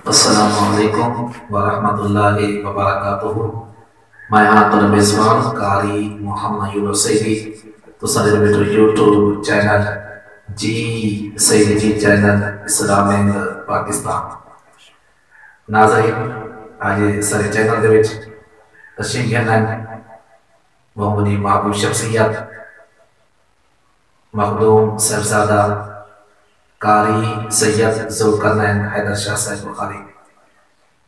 السلام علیکم ورحمۃ اللہ وبرکاتہ. میں آپ میزبان قاری محمد یونس سیدی تو میرے یوٹیوب چینل جی سیدی جی چینل اسلام پاکستان. ناظرین آج سارے چینل دے وچ تشریف گھن وہ بڑی محبوب شخصیت مخدوم صاحبزادہ قاری سید ذوالقرنین حیدر شاہ صاحب بخاری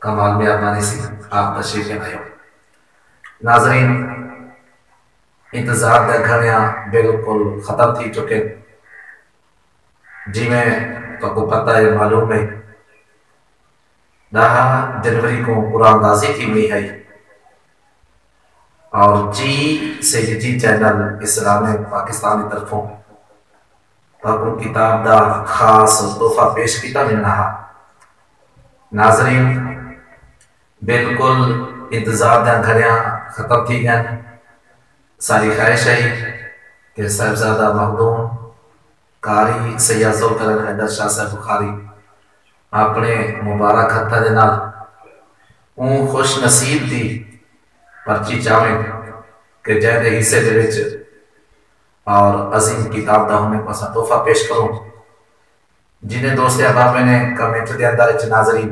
کمال میں آبانی سے آپ تشریف لے آئے ہو. ناظرین انتظار دے گھڑیاں بالکل ختم تھی چکے. جی میں تو کو پتہ ہے معلوم ہے 10 جنوری کو قرآن دازی کی ہوئی ہے اور جی سیدی جی چینل اسلام پاکستان کی طرفوں اور کتاب دا خاص تحفہ پیش کیتا ملنا ہے. ناظرین بالکل انتظار دیا گھڑیاں ختم تھی گئے. ساری خواہش ہے کہ صاحبزادہ مخدوم قاری سید ذوالقرنین حیدر شاہ صاحب بخاری اپنے مبارک ہتھاں دے نال اون خوش نصیب دی پرچی چاہیں کہ جے دے حصے دے وچ اور عظیم کتاب دا ہمیں پسا تحفہ پیش کروں. جنہیں دوست احباب نے کمنٹ دے اندر ناظرین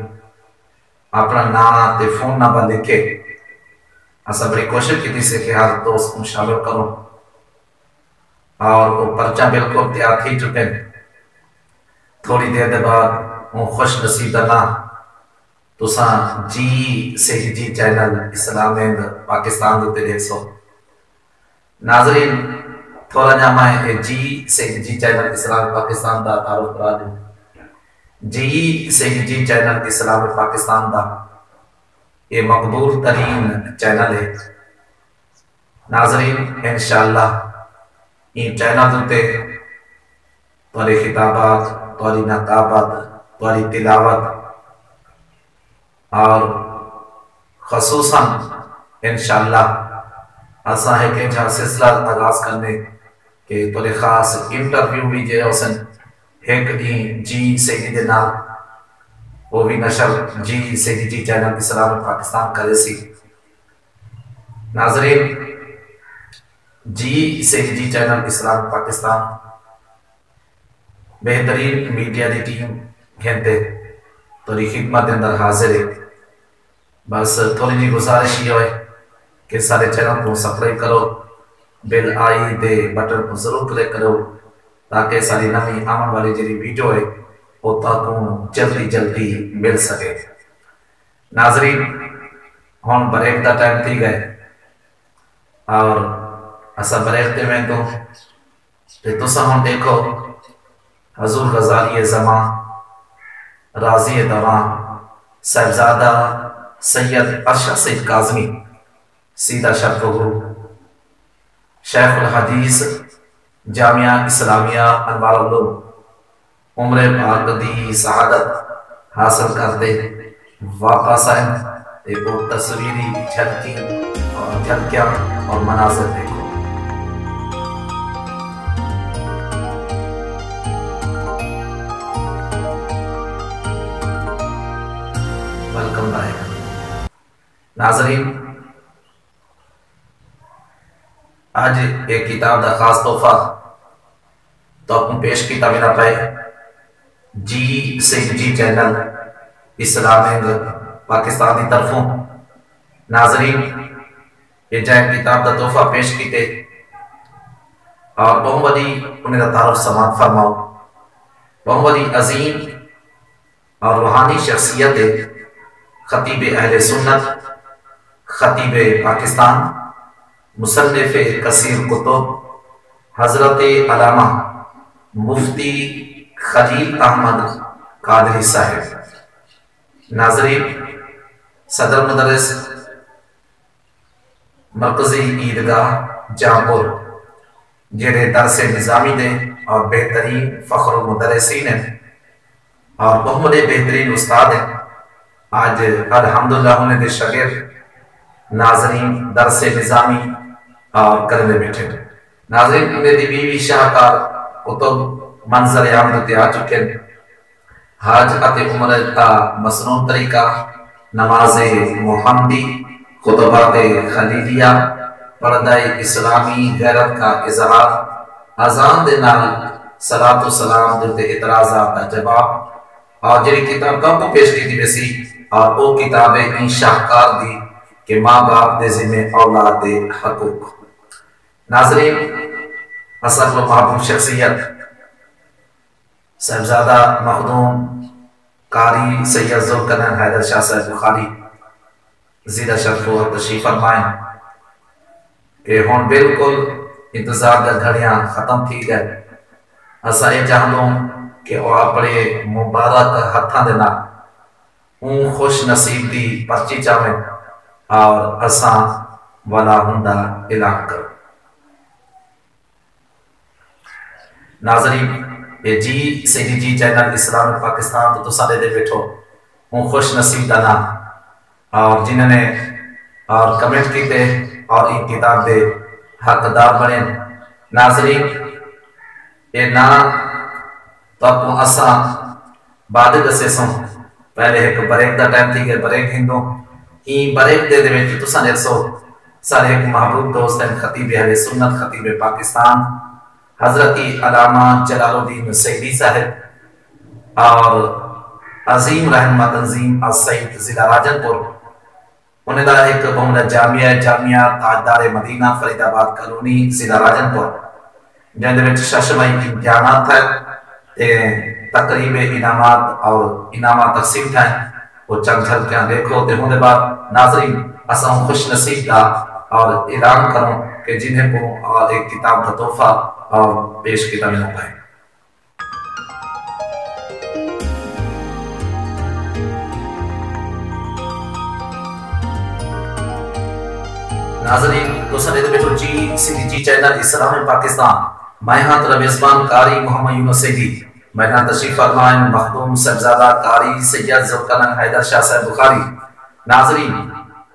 اپنا نام تے فون نمبر لکھے اسا بڑی کوشش کی سے کہ ہر دوست کو شامل کروں اور وہ پرچہ بالکل تیار تھی چکے. تھوڑی دیر دے بعد وہ خوش نصیب دا نام تساں جی سیدی جی چینل اسلام پاکستان دے دیکھ سو. ناظرین تھوڑا جا میں جی سیدی جی چینل اسلام پاکستان دا تعارف کرا دوں. جی سیدی جی چینل اسلام پاکستان دا یہ مقبول ترین چینل ہے. ناظرین انشاءاللہ یہ چینل دوتے توری خطابات توری نقابات توری تلاوت اور خصوصاً انشاءاللہ ایسا ہے کہ جہاں سلسلہ آغاز کرنے کہ توری خاص انٹرویو بھی جے حسن ایک دی جی سیدی دے نال وہ بھی نشر جی سیدی جی چینل اسلام پاکستان کرے سی. ناظرین جی سیدی جی چینل اسلام پاکستان بہترین میڈیا دی ٹیم گھنٹے توری خدمت دے اندر حاضر ہے. بس تھوڑی جی گزارش یہ ہوئے کہ سارے چینل کو سبسکرائب کرو بیل آئی دے بٹن کو ضرور کلک کرو تاکہ ساری نمی آمن والی جی ویڈیو ہے وہ تاکوں جلدی جلدی مل سکے. ناظرین ہون بریک دا ٹائم تھی گئے اور اسا بریک دے میں تو تسا ہون دیکھو حضور غزالی زمان راضی دوران صاحبزادہ سید ارشد سید کاظمی سیدہ شرف گرو شیخ الحدیث جامعہ اسلامیہ انوار العلوم عمر پاک دی سعادت حاصل کرتے واپس آئیں وہ تصویری جھلکیاں اور مناظر دیکھو. Welcome back. ناظرین آج ایک کتاب دا خاص تحفہ تو اپن پیش کیتا میرا پائے جی سیدی جی چینل اسلام پاکستان دی طرفوں. ناظرین یہ جائے کتاب دا تحفہ پیش کیتے اور بہت بڑی انہیں دا تعارف سماعت فرماؤ. بہت بڑی عظیم اور روحانی شخصیت خطیب اہل سنت خطیب پاکستان مصنف کثیر کتب حضرت علامہ مفتی خلیل احمد قادری صاحب. ناظرین صدر مدرس مرکزی عیدگاہ جامپور جڑے درس نظامی دے اور بہترین فخر المدرسین ہیں اور بہت بہترین استاد ہیں. آج الحمدللہ انہیں دے شاگرد ناظرین درس نظامی اور کرنے بیٹھے. ناظرین انہیں دی بیوی شاہکار کتب منظر آمد تے آ چکے ہیں حج اتے عمرہ کا مسنون طریقہ، نماز محمدی، خطبات خلیلیہ، پردہ اسلامی، غیرت کا اظہار، اذان دے نال صلاۃ و سلام دے اعتراضات کا جواب، اور جی کتاب کب پیش کی ویسی اور وہ کتاب این شاہکار دی کہ ماں باپ دے ذمہ اولاد دے حقوق۔ ناظرین، اصل و محبوب شخصیت صاحبزادہ مخدوم قاری سید ذوالقرنین حیدر شاہ صاحب بخاری زیدہ شرف و تشریف فرمائیں کہ ہون بالکل انتظار در گھڑیاں ختم تھی گئے۔ اسا یہ چاہوں کہ وہ اپنے مبارک ہتھاں دے نال اون خوش نصیب دی پرچی چاہیں اور اساں والا ہندا اعلان کرو۔ ناظرین، یہ جی سیدی جی چینل اسلام پاکستان تو سارے دے بیٹھو اون خوش نصیب دا نام اور جنہوں نے اور کمنٹ کیتے اور ان کتاب دے حقدار بنے۔ ناظرین، یہ نا تو اپنو اساں بعد دسے سوں پہلے ایک بریک دا ٹائم تھی کہ بریک ہندو این بریک دے دے بیٹی تو سانے رسو سارے ایک محبوب دوست ہیں خطیب اہل سنت خطیب پاکستان حضرتی علامہ جلال الدین سیدی صاحب اور عظیم رہنما تنظیم السید ضلع راجن پور انہیں دا ایک بہت جامعہ تاجدار مدینہ فرید آباد کالونی ضلع راجن پور جن دے وچ ششمائی امتحانات ہے تقریب انعامات اور انعامات تقسیم تھا وہ چند جھلکیاں دیکھو تے ہوں دے بعد ناظرین اساں خوش نصیب دا اور اعلان کروں کہ جنہیں کو ایک کتاب کا تحفہ اور پیش کتاب مل پائے۔ ناظرین، تو سنے دے بیٹھو جی سیدی جی چینل اسلام پاکستان میں ہاں تو رمیزبان قاری محمد یونس سیدی میں ہاں تشریف فرمائیں مخدوم صاحبزادہ قاری سید ذوالقرنین حیدر شاہ صاحب بخاری۔ ناظرین،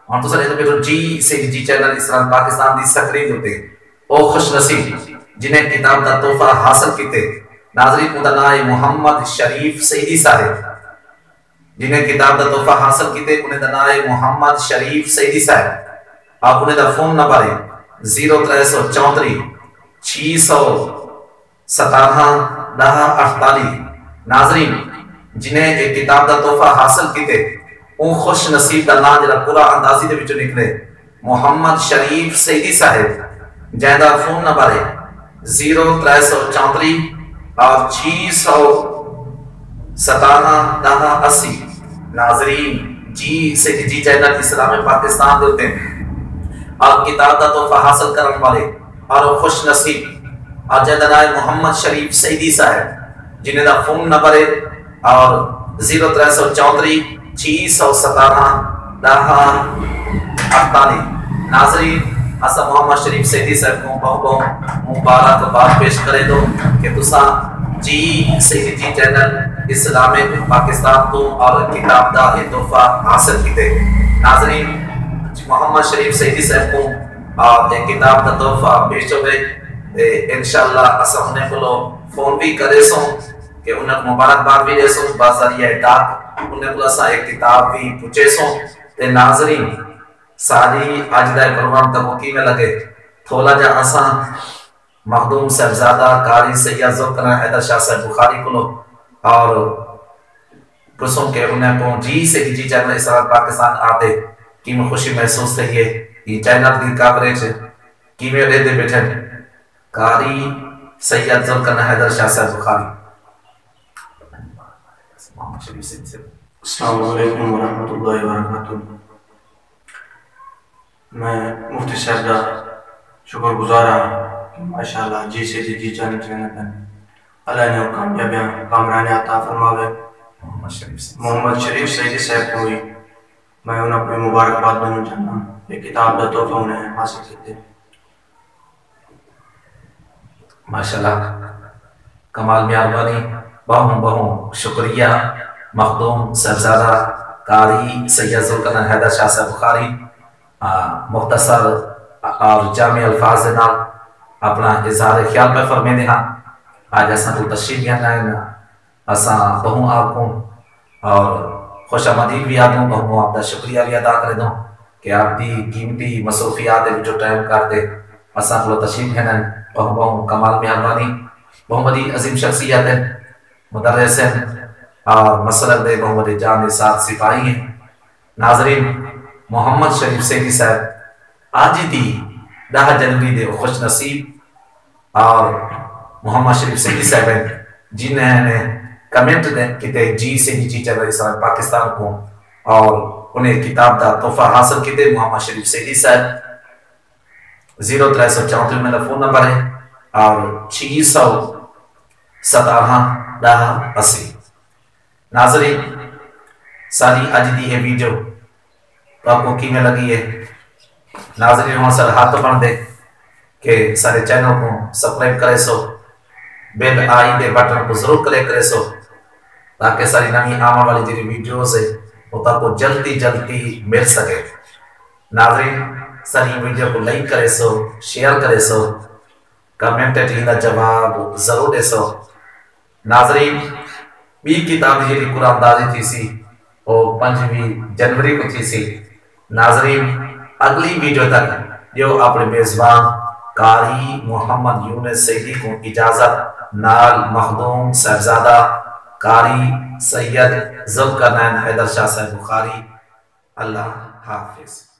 اور تو سنے دے بیٹھو جی سیدی جی چینل اسلام پاکستان دی سکرین ہوتے او خوش نصیب جنہیں کتاب دا تحفہ حاصل کیتے۔ ناظرین، مدنائے محمد شریف سیدی صاحب جنہیں کتاب دا تحفہ حاصل کیتے انہیں دنائے محمد شریف سیدی صاحب آپ انہیں دا فون نمبر ہے 0334 617 1048۔ ناظرین، جنہیں ایک کتاب دا تحفہ حاصل کیتے اون خوش نصیب دا نام جڑا پورا اندازی دے وچوں نکلے محمد شریف سیدی صاحب جہاں دا فون نمبر ہے 0334 اور 617 1080۔ ناظرین، جی سیدی جی چینل اسلام پاکستان دے ہوتے ہیں اور کتاب دا تحفہ حاصل کرنے والے اور خوش نصیب اور جدنائے محمد شریف سیدی صاحب جنہیں دا فون نمبر ہے اور 0334 617 1048۔ ناظرین، اسا محمد شریف سیدی صاحب کو بہت مبارک بات پیش کرے دو کہ تساں جی سیدی جی چینل اسلام پاکستان تو اور کتاب دا یہ تحفہ حاصل کیتے۔ ناظرین، محمد شریف سیدی صاحب کو اور ایک کتاب دا تحفہ پیش ہوئے انشاءاللہ اسا انہیں کو فون بھی کرے سوں کہ انہیں مبارک بات بھی دے سوں بازاریہ ڈاک انہیں کو اسا ایک کتاب بھی پوچھے سوں۔ تے ناظرین، ساری آج دائے پروگرام تک وقی میں لگے تھولا جا اسا مخدوم صاحبزادہ قاری سید ذوالقرنین حیدر شاہ صاحب بخاری کو اور پرسوں کہ انہیں کو جی سے جی چینل اسلام پاکستان آتے کی میں خوشی محسوس رہی ہے یہ چینل دی کاوریج کی میں رہ دے بیٹھے قاری سید ذوالقرنین حیدر شاہ صاحب بخاری۔ السلام علیکم ورحمۃ اللہ وبرکاتہ۔ میں مفتی صاحب کا شکر گزار ہوں کہ ماشاءاللہ جی سے جی چینل پر اللہ نے کامیابیاں کامرانی عطا فرماوے۔ محمد شریف سیدی صاحب کو ہوئی میں انہیں اپنی مبارکباد بننا چاہتا ہوں یہ کتاب دا تحفہ انہیں حاصل کیتے۔ ماشاءاللہ کمال مہربانی بہوں شکریہ مخدوم صاحبزادہ قاری سید ذوالقرنین حیدر شاہ صاحب بخاری مختصر اور جامع الفاظ نال اپنا اظہار خیال پہ فرمے دے ہاں۔ آج ایسا تو تشریف بھی ہے اساں بہوں آپ کو اور خوش آمدید بھی آدوں بہوں آپ کا شکریہ بھی ادا کر دوں کہ آپ دی قیمتی مصروفیات جو ٹائم کرتے اساں کو تشریف ہے بہوں بہوں کمال مہربانی بہوں بڑی عظیم شخصیت ہے مدرس ہیں اور مسلک دے بہوں بڑے جان ساتھ سپاہی ہیں ناظرین محمد شریف سیدی صاحب آج دی 10 جنوری دے خوش نصیب اور محمد شریف سیدی صاحب ہیں جنہیں نے کمنٹ کیتے جی سیدی جی چل رہی پاکستان کو اور انہیں کتاب دا تحفہ حاصل کیتے محمد شریف سیدی صاحب 0334 میرا فون نمبر ہے اور 617 ناظرین ساری اج دی یہ ویڈیو آپ کو کی میں لگی ہے ناظرین ہوں سر ہاتھ بن دے کہ سارے چینل کو سبسکرائب کرے سو بیل آئی دے بٹن کو ضرور کلک کرے سو تاکہ ساری نئی آنے والی جی ویڈیوز ہے وہ آپ کو جلدی مل سکے ناظرین ساری ویڈیو کو لائک کرے سو شیئر کرے سو کمنٹ ٹھیک جواب ضرور دے سو ناظرین بھی کتاب جی قرآن دازی تھی سی وہ 5 جنوری کو تھی سی ناظرین اگلی ویڈیو تک جو اپنے میزبان قاری محمد یونس سیدی کو اجازت نال مخدوم صاحبزادہ قاری سید ذوالقرنین حیدر شاہ صاحب بخاری اللہ حافظ